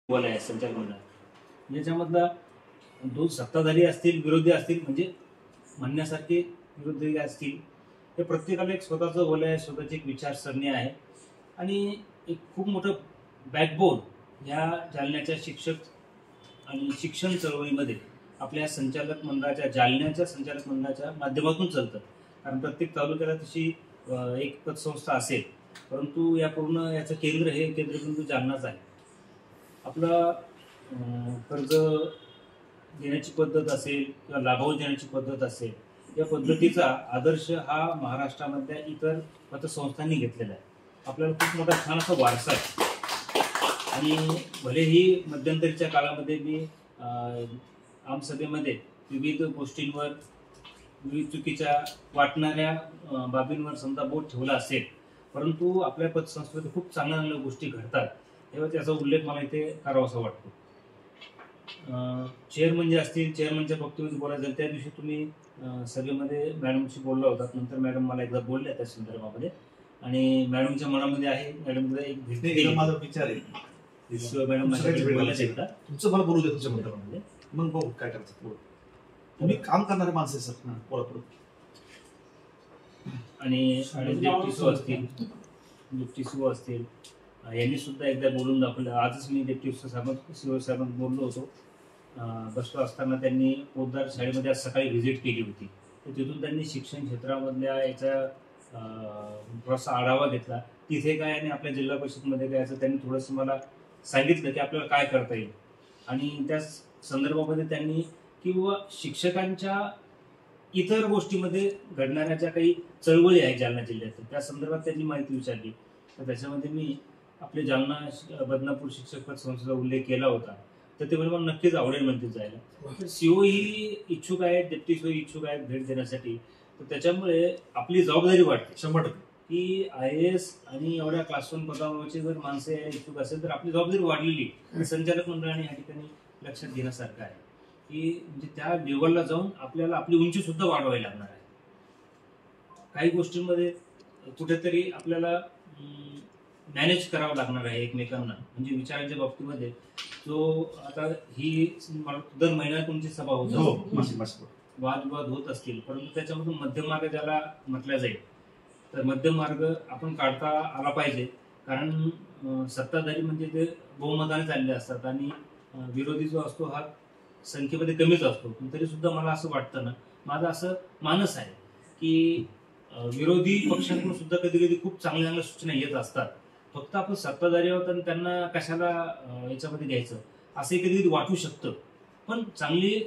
आहे संचालक मंडळ याच्यामधला दोन सत्ताधारी असतील विरोधी असतील म्हणजे म्हणण्यासारखे विरोधी असतील हे प्रत्येकाला एक स्वतःचं वलय आहे, स्वतःची एक विचारसरणी आहे आणि एक खूप मोठं बॅकबोन या जालन्याच्या शिक्षक आणि शिक्षण चळवळीमध्ये आपल्या संचालक मंडळाच्या जालन्याच्या संचालक मंडळाच्या माध्यमातून चालतं. कारण प्रत्येक तालुक्याला तशी एक पतसंस्था असेल, परंतु या पूर्ण याचं केंद्र हे केंद्रबिंदू जालनाच आहे. आपला कर्ज देण्याची पद्धत असेल किंवा लाभांश देण्याची पद्धत असेल, या पद्धतीचा आदर्श हा महाराष्ट्रामधल्या इतर पतसंस्थांनी घेतलेला आहे. आपल्याला खूप मोठा छान असा वारसा आहे आणि भलेही मध्यंतरीच्या काळामध्ये मी आमसभेमध्ये विविध गोष्टींवर विविध चुकीच्या वाटणाऱ्या बाबींवर समजा बोट ठेवला असेल, परंतु आपल्या पतसंस्थेमध्ये खूप चांगल्या चांगल्या गोष्टी घडतात तेव्हा त्याचा उल्लेख मला इथे करावासा वाटतो. चेअरमन जे असतील, चेअरमनच्या बाबतीमध्ये बोलायचं झालं, त्या दिवशी तुम्ही सभेमध्ये मॅडमशी बोलला होतात. नंतर मॅडम मला एकदा बोलल्या त्या संदर्भामध्ये आणि मॅडमच्या मनामध्ये आहे, मॅडमला एक माझा विचार आहे मॅडम बोलल्याच एकदा तुमचं मला बोलू दे तुमच्या मंडळामध्ये, मग बघू काय करायचं. तुम्ही काम करणारे माणसं सर बोला. आणि डिप्टी सीओ असतील यांनी सुद्धा एकदा बोलून दाखवलं. आजच मी डिप्टी सीओ साहेबांना बोललो होतो. बसलो असताना त्यांनी पोद्दार शाळेमध्ये आज सकाळी व्हिजिट केली होती. तर तिथून त्यांनी शिक्षण क्षेत्रामधल्या याचा थोडासा आढावा घेतला. तिथे काय आणि आपल्या जिल्हा परिषदमध्ये काय असं त्यांनी थोडंसं मला सांगितलं की आपल्याला काय करता येईल आणि त्या संदर्भामध्ये त्यांनी किंवा शिक्षकांच्या इतर गोष्टीमध्ये घडणाऱ्या ज्या काही चळवळी आहेत जालना जिल्ह्यात त्या संदर्भात त्यांनी माहिती विचारली. तर त्याच्यामध्ये मी आपले जालना बदनापूर शिक्षक पतसंस्थेचा उल्लेख केला होता. तर ते म्हणजे मला नक्कीच आवडेल म्हणते जायला. सीओ ही इच्छुक आहेत, डेप्टी सीओ इच्छुक आहेत भेट देण्यासाठी. तर त्याच्यामुळे आपली जबाबदारी वाटते 100% की IAS आणि एवढ्या क्लास 1 पदावरचे जर माणसे इच्छुक असेल तर आपली जबाबदारी वाढलेली संचालक मंडळाने या ठिकाणी लक्षात घेण्यासारखं आहे की म्हणजे त्या लेवलला जाऊन आपल्याला आपली उंची सुद्धा वाढवायला लागणार आहे. काही गोष्टींमध्ये कुठेतरी आपल्याला मॅनेज करावं लागणार आहे एकमेकांना. म्हणजे विचारांच्या बाबतीमध्ये जो आता ही दर महिन्यात तुमची सभा होत वादविवाद होत असतील, परंतु त्याच्यामधून मध्यम मार्ग ज्याला म्हटला जाईल तर मध्यम मार्ग आपण काढता आला पाहिजे. कारण सत्ताधारी म्हणजे ते बहुमताने चालले असतात आणि विरोधी जो असतो हा संख्येमध्ये कमीच असतो. पण तरी सुद्धा मला असं वाटतं ना, माझं असं मानस आहे की विरोधी पक्षांकडून सुद्धा कधी कधी खूप चांगल्या चांगल्या सूचना येत असतात. फक्त आपण सत्ताधारी आहोत आणि त्यांना कशाला याच्यामध्ये घ्यायचं असंही कधी कधी वाटू शकतं. पण चांगली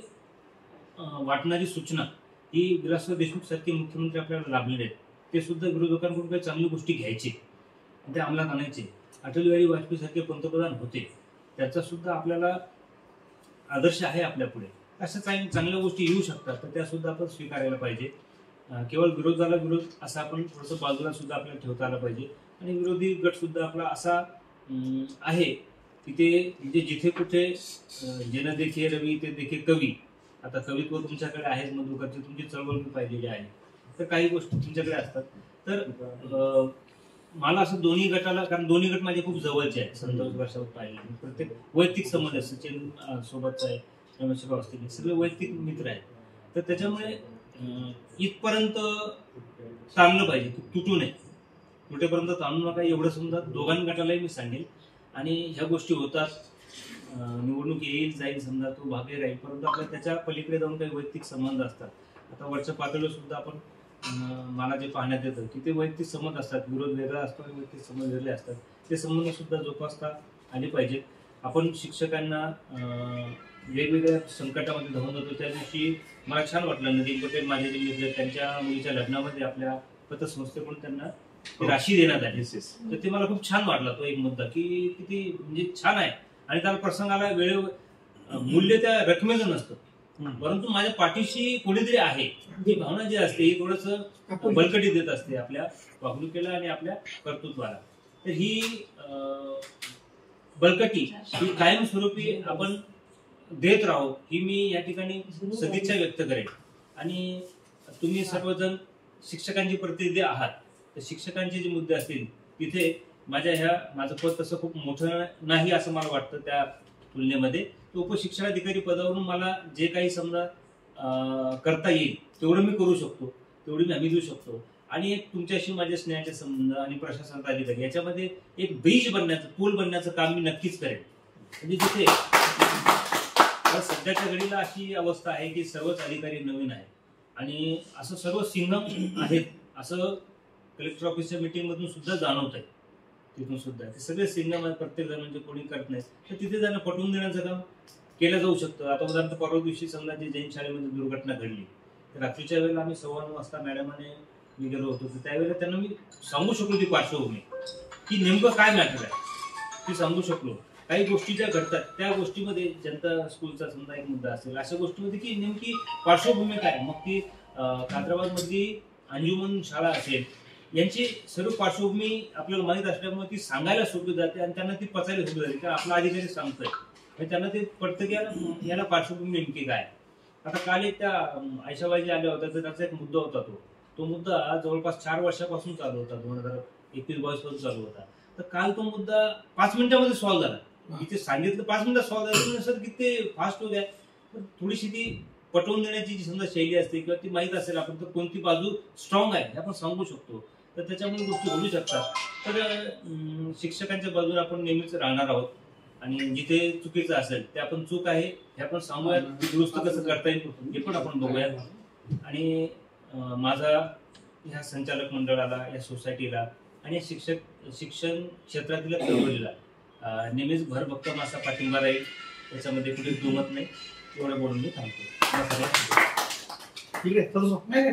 वाटणारी सूचना ही विलासराव देशमुख सारखे मुख्यमंत्री आपल्याला लाभलेले आहेत. ते सुद्धा विरोधकांकडून काही चांगली गोष्टी घ्यायची ते अंमलात आणायचे. अटल बिहारी वाजपेयी सारखे पंतप्रधान होते, त्याचा सुद्धा आपल्याला आदर्श आहे आपल्या पुढे. अशा चांगल्या गोष्टी येऊ शकतात तर त्या सुद्धा आपण स्वीकारायला पाहिजे. केवळ विरोधाला विरोध असा आपण थोडंसं बाजूला सुद्धा आपल्याला ठेवता आला पाहिजे. आणि विरोधी गट सुद्धा आपला असा आहे की ते म्हणजे जिथे कुठे जेना देखे रवी ते देखे कवी. आता कवित्व तुमच्याकडे आहेच, मधुकरची तुमची चळवळ मी पाहिलेली आहे, तर काही गोष्टी तुमच्याकडे असतात. तर मला असं दोन्ही गटाला, कारण दोन्ही गट माझे खूप जवळचे आहेत, 17 वर्षावर पाहिले. प्रत्येक वैयक्तिक संबंध आहे, सचिन सोबतचा आहे, रमेश असतील, सगळे वैयक्तिक मित्र आहेत. तर त्याच्यामुळे इथपर्यंत ताणलं पाहिजे, तुटू नये, कुठेपर्यंत ताणू नका एवढं समजा दोघांनी गटालाही मी सांगेल. आणि ह्या गोष्टी होतात, निवडणूक येईल जाईल समजा तो भाग्य राहील, परंतु आपल्याला त्याच्या पलीकडे जाऊन काही वैयक्तिक संबंध असतात. आता वरच्या पातळीवर सुद्धा आपण मला जे पाहण्यात येतं की ते वैयक्तिक संबंध असतात, विरोध वेगळा असतो आणि वैयक्तिक संबंध वेगळे असतात. ते संबंध सुद्धा जोपासता आले पाहिजेत. आपण शिक्षकांना वेगवेगळ्या संकटामध्ये धावून जातो. त्या दिवशी मला छान वाटलं, नदीम पटेल माझे जे मित्र त्यांच्या मुलीच्या लग्नामध्ये आपल्या पतसंस्थेकडून त्यांना राशी देण्यात आली. तर ते मला खूप छान वाटला तो एक मुद्दा की किती म्हणजे छान आहे. आणि त्याला प्रसंगाला वेळेवर मूल्य त्या रकमेचं नसतं, परंतु माझ्या पाठीशी कोणीतरी आहे ही भावना जी असते ही थोडंसं बळकटी देत असते आपल्या वागणुकीला आणि आपल्या कर्तृत्वाला. तर ही बळकटी ही कायमस्वरूपी आपण देत राहू ही मी या ठिकाणी सदिच्छा व्यक्त करेन. आणि तुम्ही सर्वजण शिक्षकांची प्रतिनिधी आहात, तर शिक्षकांचे जे मुद्दे असतील तिथे माझं पद तसं खूप मोठं नाही असं मला वाटतं. त्या तुलनेमध्ये. तर उपशिक्षणाधिकारी पदावरून मला जे काही समजा करता येईल तेवढं मी करू शकतो, तेवढी मी हमी देऊ शकतो. आणि एक तुमच्याशी माझे स्नेहाचे संबंध आणि प्रशासनाचा अधिकारी याच्यामध्ये एक ब्रिज बनण्याचं, पूल बनण्याचं काम मी नक्कीच करेन. म्हणजे जिथे सध्याच्या घडीला अशी अवस्था आहे की सर्वच अधिकारी नवीन आहेत आणि असं सर्व सिंघम आहेत असं कलेक्टर ऑफिसच्या मीटिंग मधून सुद्धा जाणवत आहे. तिथून सुद्धा ते सगळे सिंघम आहेत, प्रत्येक जण म्हणजे कोणी करत नाही. तर तिथे त्यांना पटवून देण्याचं काम केलं जाऊ शकतं. आता उदाहरणार्थ परवा दिवशी समजा जे जैन शाळेमध्ये दुर्घटना घडली तर रात्रीच्या वेळेला आम्ही 9:15 वाजता मॅडमाने मी गेलो होतो, तर त्यावेळेला त्यांना मी सांगू शकलो ती पार्श्वभूमी की नेमकं काय मॅटर आहे ती सांगू शकलो. काही गोष्टी ज्या घडतात त्या गोष्टीमध्ये जनता स्कूलचा समजा एक मुद्दा असेल, अशा गोष्टीमध्ये की नेमकी पार्श्वभूमी काय, मग ती कादराबाद मधली अंजुमन शाळा असेल, यांची सर्व पार्श्वभूमी आपल्याला माहीत असल्यामुळे ती सांगायला सोपी जाते आणि त्यांना ती पचायला सोपी जाते. कारण आपला अधिकारी सांगतोय म्हणजे त्यांना ते पडतं की याला पार्श्वभूमी नेमकी काय. आता काल एक त्या आयशाबाई आल्या होत्या तर त्याचा एक मुद्दा होता, तो मुद्दा जवळपास 4 वर्षापासून चालू होता, 2021-22 पासून चालू होता. तर काल तो मुद्दा 5 मिनिटांमध्ये सॉल्व्ह झाला. इथे सांगितलं 5 मिनिटात सॉल्व्ह झालं सर, की ते फास्ट हो गया. थोडीशी ती पटवून देण्याची जी समजा शैली असते किंवा ती माहीत असेल आपण तर कोणती बाजू स्ट्रॉंग आहे हे आपण सांगू शकतो, तर त्याच्यामुळे गोष्टी घडू शकतात. तर शिक्षकांच्या बाजूने आपण नेहमीच राहणार आहोत आणि जिथे चुकीचं असेल ते आपण चूक आहे हे आपण सांगूयात, दुरुस्त कसं करता येईल हे पण आपण बघूयात. आणि माझा ह्या संचालक मंडळाला, या सोसायटीला आणि या शिक्षण क्षेत्रातील चळवळीला नेहमीच भरभक्कम असा पाठिंबा राहील, याच्यामध्ये कुठे दुमत नाही. एवढं बोलून मी थांबतो. ठीक आहे.